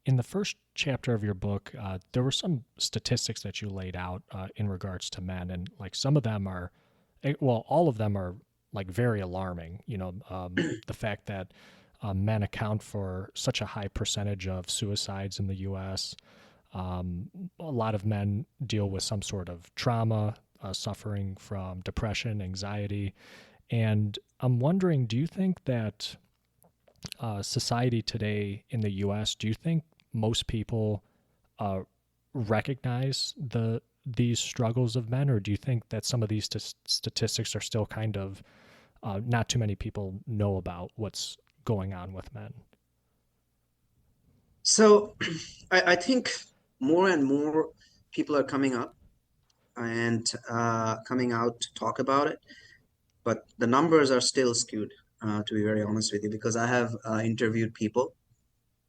in the first chapter of your book, there were some statistics that you laid out in regards to men, and like some of them are, well, all of them are like very alarming. The fact that men account for such a high percentage of suicides in the U.S. A lot of men deal with some sort of trauma, suffering from depression, anxiety, and I'm wondering, do you think that society today in the U.S., do you think most people uh, recognize these struggles of men, or do you think that some of these statistics are still kind of not too many people know about what's going on with men? So I think more and more people are coming up and coming out to talk about it, but the numbers are still skewed, to be very honest with you, because I have interviewed people.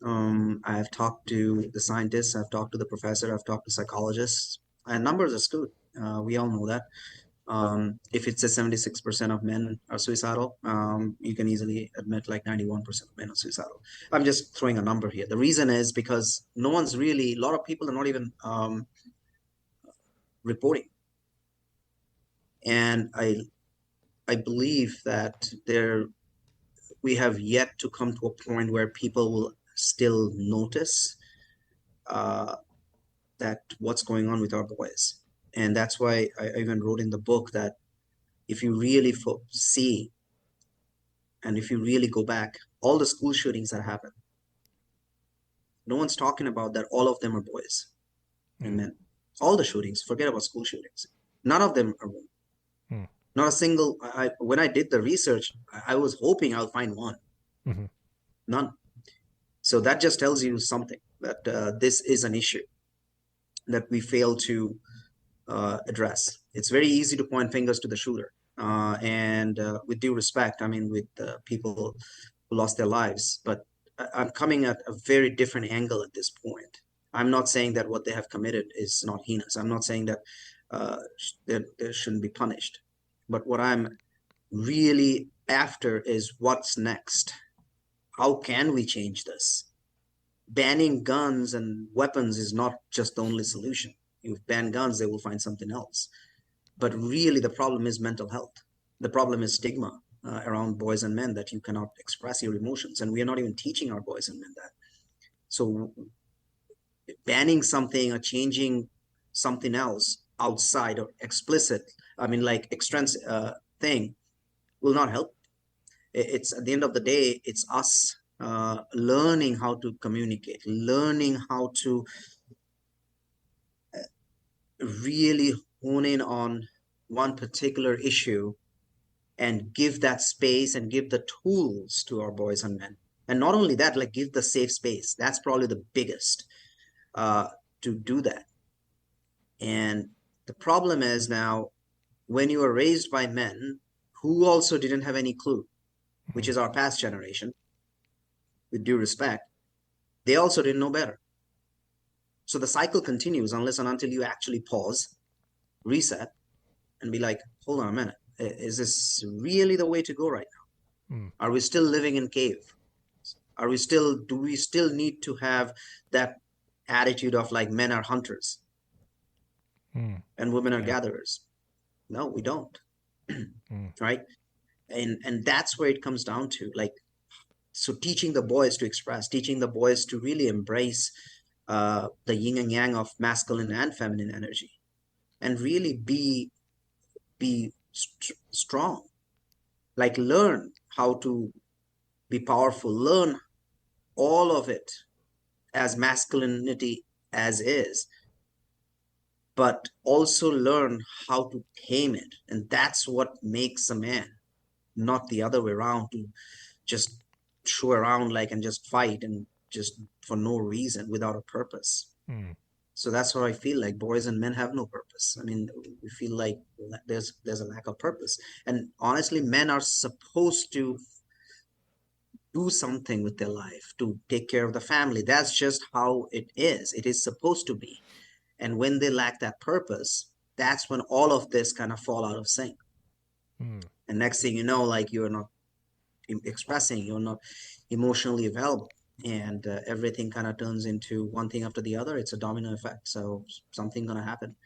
I have talked to the scientists, I've talked to the professor, I've talked to psychologists, and numbers are skewed. We all know that. If it says 76% of men are suicidal, you can easily admit like 91% of men are suicidal. I'm just throwing a number here. The reason is because no one's really, a lot of people are not even reporting. And I believe that we have yet to come to a point where people will still notice uh, that what's going on with our boys. And that's why I even wrote in the book that if you really see and if you really go back, all the school shootings that happen, no one's talking about that. All of them are boys and Mm, men. All the shootings, forget about school shootings. None of them are women. mm, Not a single. When I did the research, I was hoping I'll find one. mm-hmm, None. So that just tells you something that this is an issue that we fail to address. It's very easy to point fingers to the shooter. And with due respect, I mean, with people who lost their lives, but I'm coming at a very different angle at this point. I'm not saying that what they have committed is not heinous. I'm not saying that they shouldn't be punished. But what I'm really after is what's next. How can we change this? Banning guns and weapons is not just the only solution. You ban guns, they will find something else. But really, the problem is mental health. The problem is stigma around boys and men that you cannot express your emotions. And we are not even teaching our boys and men that. So banning something or changing something else outside or explicit, I mean, like extrinsic thing will not help. It's at the end of the day, it's us learning how to communicate, learning how to really hone in on one particular issue and give that space and give the tools to our boys and men. And not only that, like give the safe space. That's probably the biggest uh, to do that. And the problem is now when you are raised by men who also didn't have any clue, which mm-hmm, is our past generation, with due respect, they also didn't know better. So the cycle continues unless and until you actually pause, reset, and be like, hold on a minute. Is this really the way to go right mm, now? Are we still living in cave? Do we still need to have that attitude of like men are hunters mm, and women are yeah, gatherers? No, we don't. mm, Right. And that's where it comes down to like, so teaching the boys to express, teaching the boys to really embrace the yin and yang of masculine and feminine energy and really be strong, like learn how to be powerful, learn all of it as masculinity as is, but also learn how to tame it. And that's what makes a man, not the other way around to just show around like and just fight and just for no reason without a purpose. mm, So that's what I feel like boys and men have no purpose. I mean, we feel like there's a lack of purpose. And honestly, men are supposed to do something with their life to take care of the family. That's just how it is. It is supposed to be. And when they lack that purpose, that's when all of this kind of fall out of sync. mm, And next thing you know, like you're not expressing, you're not emotionally available. and everything kind of turns into one thing after the other. It's a domino effect. So something gonna happen.